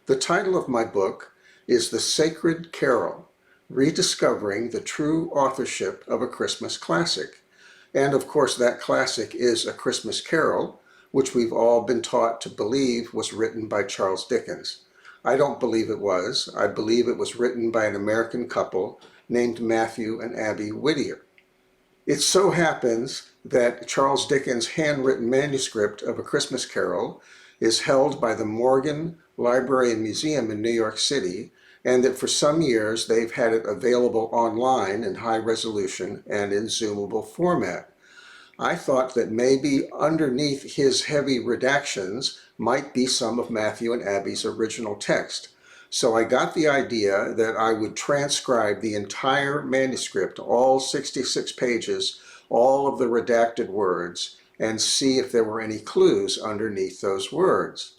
The title of my book is The Sacred Carol, Rediscovering the True Authorship of a Christmas Classic. And of course that classic is A Christmas Carol, which we've all been taught to believe was written by Charles Dickens. I don't believe it was. I believe it was written by an American couple named Matthew and Abby Whittier. It so happens that Charles Dickens' handwritten manuscript of A Christmas Carol is held by the Morgan Library and Museum in New York City, and that for some years they've had it available online in high resolution and in zoomable format. I thought that maybe underneath his heavy redactions might be some of Matthew and Abby's original text. So I got the idea that I would transcribe the entire manuscript, all 66 pages, all of the redacted words, and see if there were any clues underneath those words.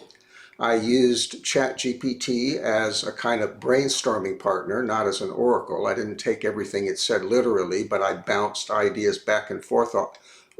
I used ChatGPT as a kind of brainstorming partner, not as an oracle. I didn't take everything it said literally, but I bounced ideas back and forth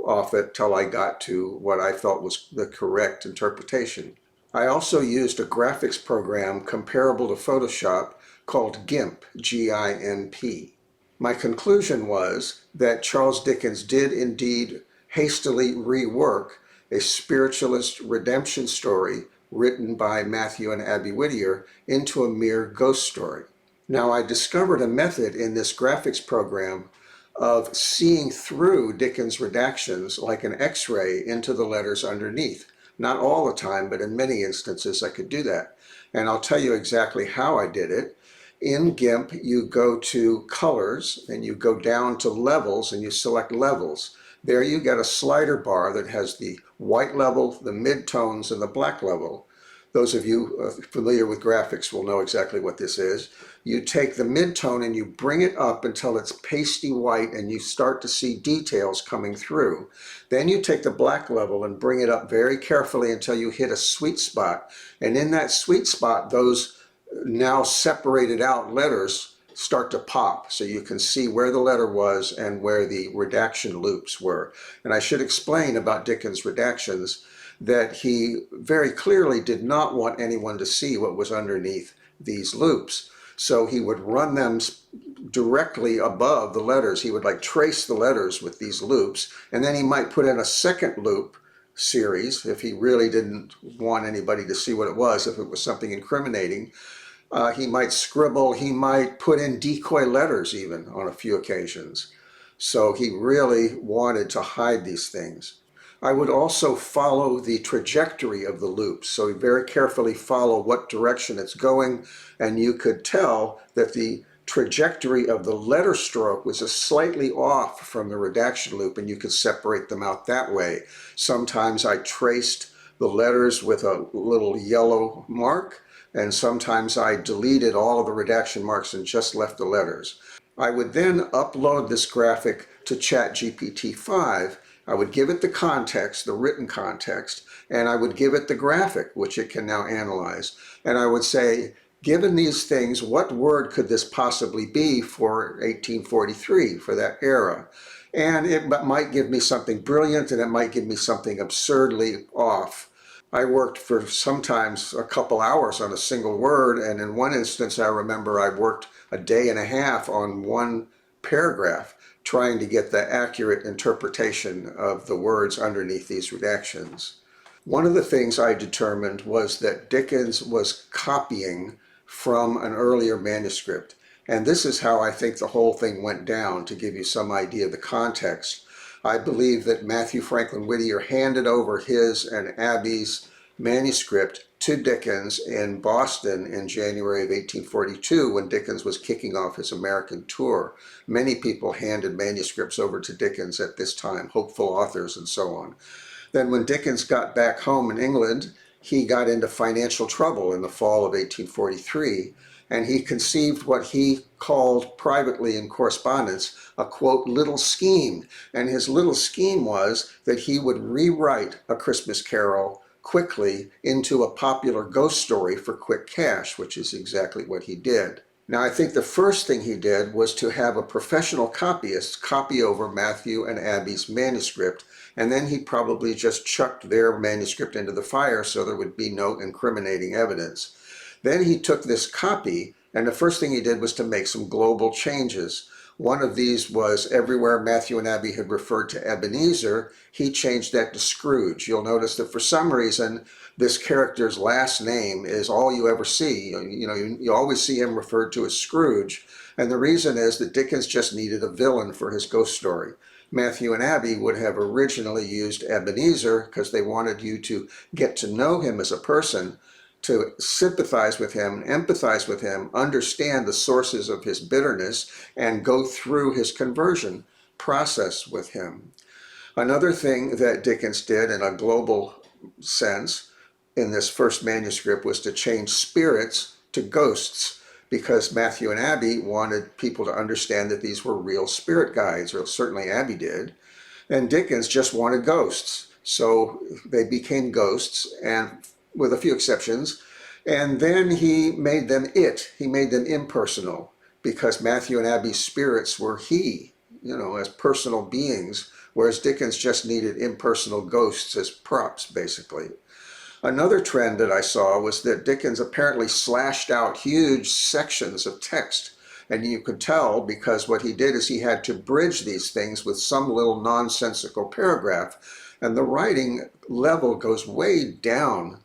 off it till I got to what I felt was the correct interpretation. I also used a graphics program comparable to Photoshop called GIMP, G-I-M-P. My conclusion was that Charles Dickens did indeed hastily rework a spiritualist redemption story written by Matthew and Abby Whittier into a mere ghost story. Now, I discovered a method in this graphics program of seeing through Dickens' redactions like an X-ray into the letters underneath. Not all the time, but in many instances I could do that. And I'll tell you exactly how I did it. In GIMP, you go to Colors, and you go down to Levels, and you select Levels. There you get a slider bar that has the white level, the mid-tones, and the black level. Those of you familiar with graphics will know exactly what this is. You take the mid-tone and you bring it up until it's pasty white and you start to see details coming through. Then you take the black level and bring it up very carefully until you hit a sweet spot. And in that sweet spot, those now separated out letters start to pop, so you can see where the letter was and where the redaction loops were. And I should explain about Dickens' redactions that he very clearly did not want anyone to see what was underneath these loops. So he would run them directly above the letters. He would like trace the letters with these loops, and then he might put in a second loop series if he really didn't want anybody to see what it was, if it was something incriminating. He might scribble, he might put in decoy letters even on a few occasions. So he really wanted to hide these things. I would also follow the trajectory of the loops, so very carefully follow what direction it's going, and you could tell that the trajectory of the letter stroke was slightly off from the redaction loop, and you could separate them out that way. Sometimes I traced the letters with a little yellow mark, and sometimes I deleted all of the redaction marks and just left the letters. I would then upload this graphic to ChatGPT-5. I would give it the context, the written context, and I would give it the graphic, which it can now analyze. And I would say, given these things, what word could this possibly be for 1843, for that era? And it might give me something brilliant, and it might give me something absurdly off. I worked for sometimes a couple hours on a single word, and in one instance I remember I worked a day and a half on one paragraph trying to get the accurate interpretation of the words underneath these redactions. One of the things I determined was that Dickens was copying from an earlier manuscript, and this is how I think the whole thing went down, to give you some idea of the context. I believe that Matthew Franklin Whittier handed over his and Abby's manuscript to Dickens in Boston in January of 1842 when Dickens was kicking off his American tour. Many people handed manuscripts over to Dickens at this time, hopeful authors and so on. Then when Dickens got back home in England, he got into financial trouble in the fall of 1843, and he conceived what he called privately in correspondence a, quote, little scheme. And his little scheme was that he would rewrite A Christmas Carol quickly into a popular ghost story for quick cash, which is exactly what he did. Now, I think the first thing he did was to have a professional copyist copy over Matthew and Abby's manuscript, and then he probably just chucked their manuscript into the fire so there would be no incriminating evidence. Then he took this copy, and the first thing he did was to make some global changes. One of these was everywhere Matthew and Abby had referred to Ebenezer, he changed that to Scrooge. You'll notice that for some reason, this character's last name is all you ever see. You always see him referred to as Scrooge. And the reason is that Dickens just needed a villain for his ghost story. Matthew and Abby would have originally used Ebenezer because they wanted you to get to know him as a person, to sympathize with him, empathize with him, understand the sources of his bitterness, and go through his conversion process with him. Another thing that Dickens did in a global sense in this first manuscript was to change spirits to ghosts, because Matthew and Abby wanted people to understand that these were real spirit guides, or certainly Abby did, and Dickens just wanted ghosts. So they became ghosts, and with a few exceptions, and then he made them he made them impersonal, because Matthew and Abby's spirits were as personal beings, whereas Dickens just needed impersonal ghosts as props, basically. Another trend that I saw was that Dickens apparently slashed out huge sections of text. And you could tell because what he did is he had to bridge these things with some little nonsensical paragraph. And the writing level goes way down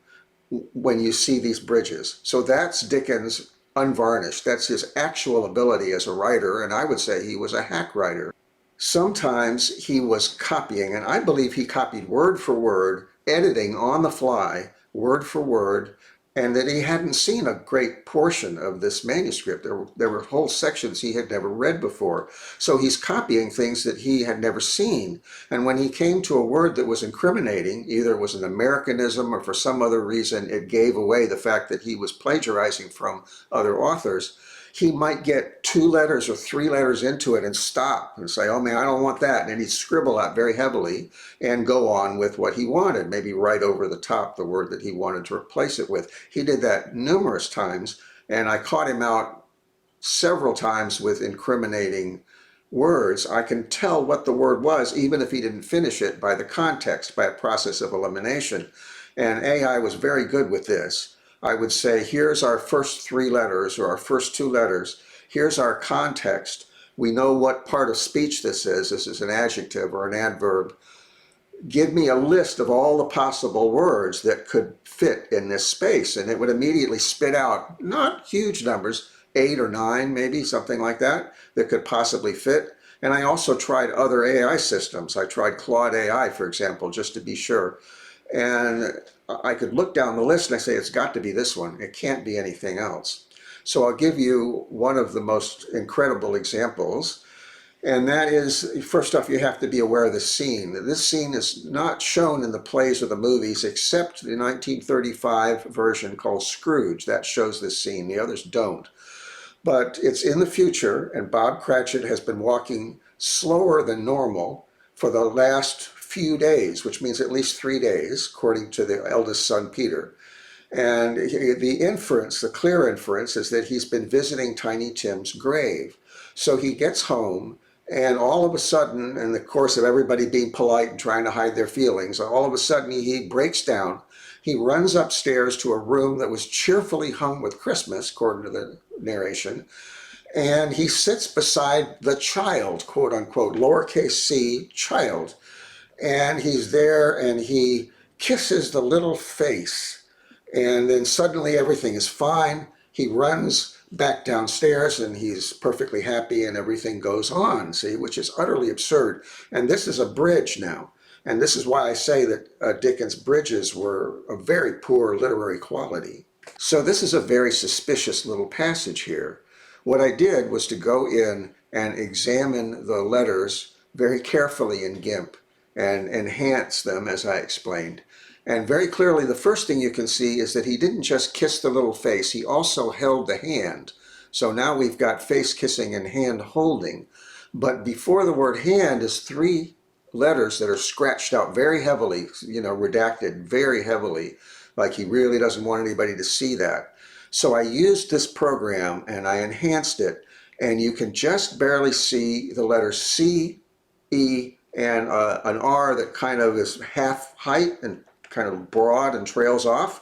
when you see these bridges. So that's Dickens unvarnished. That's his actual ability as a writer, and I would say he was a hack writer. Sometimes he was copying, and I believe he copied word for word, editing on the fly, word for word, and that he hadn't seen a great portion of this manuscript. There were whole sections he had never read before. So he's copying things that he had never seen. And when he came to a word that was incriminating, either it was an Americanism or for some other reason it gave away the fact that he was plagiarizing from other authors, he might get 2 letters or 3 letters into it and stop and say, oh man, I don't want that. And he'd scribble out very heavily and go on with what he wanted, maybe right over the top the word that he wanted to replace it with. He did that numerous times, and I caught him out several times with incriminating words. I can tell what the word was, even if he didn't finish it, by the context, by a process of elimination. And AI was very good with this. I would say, here's our first 3 letters or our first 2 letters. Here's our context. We know what part of speech this is. This is an adjective or an adverb. Give me a list of all the possible words that could fit in this space. And it would immediately spit out, not huge numbers, 8 or 9, maybe something like that could possibly fit. And I also tried other AI systems. I tried Claude AI, for example, just to be sure. And I could look down the list and I say, it's got to be this one. It can't be anything else. So I'll give you one of the most incredible examples. And that is, first off, you have to be aware of the scene. This scene is not shown in the plays or the movies, except the 1935 version called Scrooge. That shows this scene. The others don't. But it's in the future, and Bob Cratchit has been walking slower than normal for the last few days, which means at least 3 days, according to the eldest son, Peter. And the inference, the clear inference, is that he's been visiting Tiny Tim's grave. So he gets home, and all of a sudden, in the course of everybody being polite and trying to hide their feelings, all of a sudden he breaks down. He runs upstairs to a room that was cheerfully hung with Christmas, according to the narration, and he sits beside the child, quote unquote, lowercase c, child. And he's there and he kisses the little face, and then suddenly everything is fine. He runs back downstairs and he's perfectly happy and everything goes on, see, which is utterly absurd. And this is a bridge now. And this is why I say that Dickens' bridges were of very poor literary quality. So this is a very suspicious little passage here. What I did was to go in and examine the letters very carefully in GIMP and enhance them, as I explained. And very clearly, the first thing you can see is that he didn't just kiss the little face, he also held the hand. So now we've got face kissing and hand holding. But before the word hand is 3 letters that are scratched out very heavily, redacted very heavily, like he really doesn't want anybody to see that. So I used this program and I enhanced it, and you can just barely see the letters C, E, and an R that kind of is half height and kind of broad and trails off.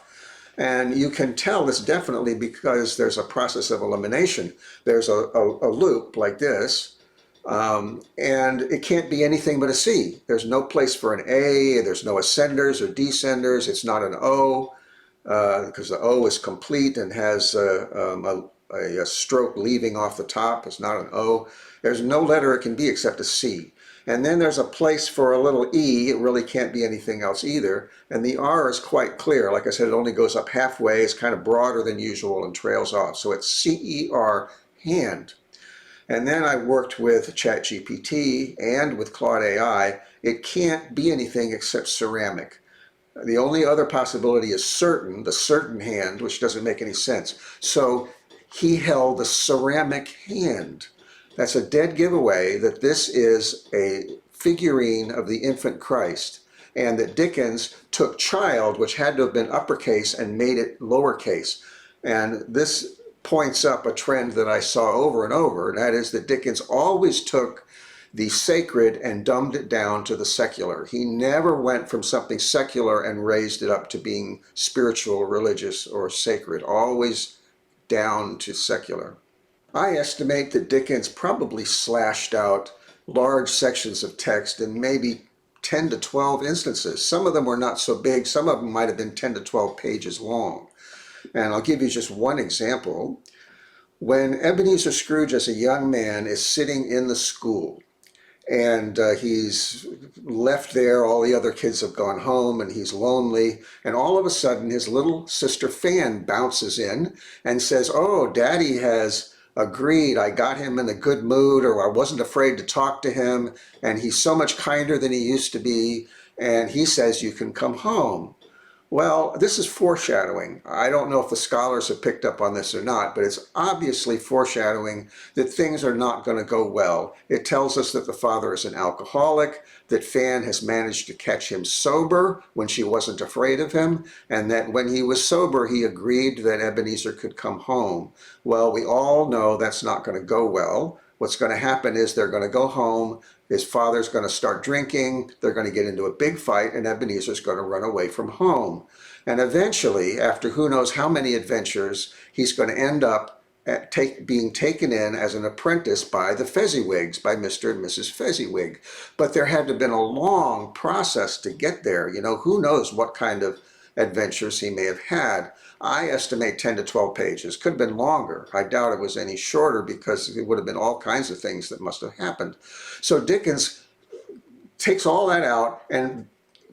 And you can tell this definitely because there's a process of elimination. There's a loop like this, and it can't be anything but a C. There's no place for an A, there's no ascenders or descenders, it's not an O, because the O is complete and has a stroke leaving off the top. It's not an O. There's no letter it can be except a C. And then there's a place for a little E. It really can't be anything else either. And the R is quite clear. Like I said, it only goes up halfway. It's kind of broader than usual and trails off. So it's C-E-R, hand. And then I worked with ChatGPT and with Claude AI. It can't be anything except ceramic. The only other possibility is certain, the certain hand, which doesn't make any sense. So he held the ceramic hand. That's a dead giveaway that this is a figurine of the infant Christ, and that Dickens took child, which had to have been uppercase, and made it lowercase. And this points up a trend that I saw over and over, and that is that Dickens always took the sacred and dumbed it down to the secular. He never went from something secular and raised it up to being spiritual, religious, or sacred, always down to secular. I estimate that Dickens probably slashed out large sections of text in maybe 10 to 12 instances. Some of them were not so big, some of them might have been 10 to 12 pages long. And I'll give you just one example. When Ebenezer Scrooge as a young man is sitting in the school, and he's left there, all the other kids have gone home, and he's lonely, and all of a sudden his little sister Fan bounces in and says, "Oh, Daddy has agreed. I got him in a good mood, or I wasn't afraid to talk to him, and he's so much kinder than he used to be, and he says you can come home." Well, this is foreshadowing. I don't know if the scholars have picked up on this or not, but it's obviously foreshadowing that things are not going to go well. It tells us that the father is an alcoholic, that Fan has managed to catch him sober when she wasn't afraid of him, and that when he was sober, he agreed that Ebenezer could come home. Well, we all know that's not going to go well. What's going to happen is they're going to go home, his father's going to start drinking, they're going to get into a big fight, and Ebenezer's going to run away from home. And eventually, after who knows how many adventures, he's going to end up being taken in as an apprentice by the Fezziwigs, by Mr. and Mrs. Fezziwig. But there had to have been a long process to get there. You know, who knows what kind of adventures he may have had. I estimate 10 to 12 pages. Could have been longer. I doubt it was any shorter because it would have been all kinds of things that must have happened. So Dickens takes all that out and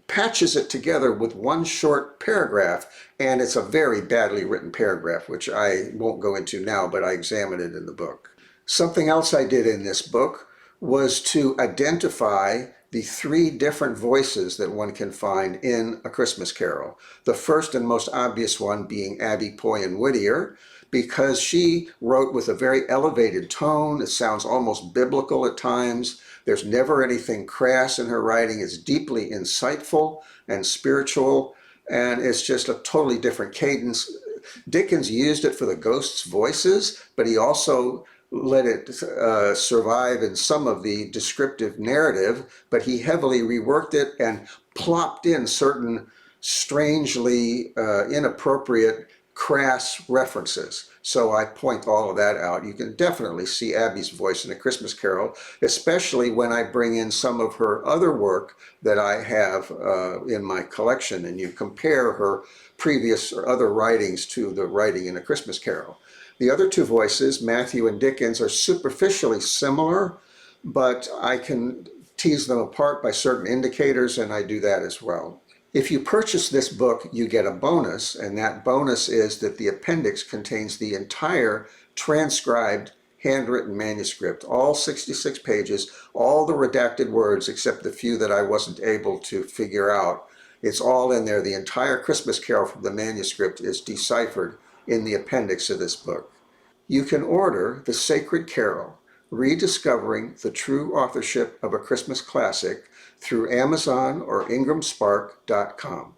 patches it together with one short paragraph, and it's a very badly written paragraph, which I won't go into now, but I examined it in the book. Something else I did in this book was to identify the three different voices that one can find in A Christmas Carol. The first and most obvious one being Abby Poyen Whittier, because she wrote with a very elevated tone. It sounds almost biblical at times. There's never anything crass in her writing. It's deeply insightful and spiritual, and it's just a totally different cadence. Dickens used it for the ghosts' voices, but he also let it survive in some of the descriptive narrative, but he heavily reworked it and plopped in certain strangely inappropriate, crass references. So I point all of that out. You can definitely see Abby's voice in A Christmas Carol, especially when I bring in some of her other work that I have in my collection, and you compare her previous or other writings to the writing in A Christmas Carol. The other two voices, Matthew and Dickens, are superficially similar, but I can tease them apart by certain indicators, and I do that as well. If you purchase this book, you get a bonus, and that bonus is that the appendix contains the entire transcribed handwritten manuscript, all 66 pages, all the redacted words except the few that I wasn't able to figure out. It's all in there. The entire Christmas Carol from the manuscript is deciphered in the appendix of this book. You can order The Sacred Carol, Rediscovering the True Authorship of a Christmas Classic through Amazon or IngramSpark.com.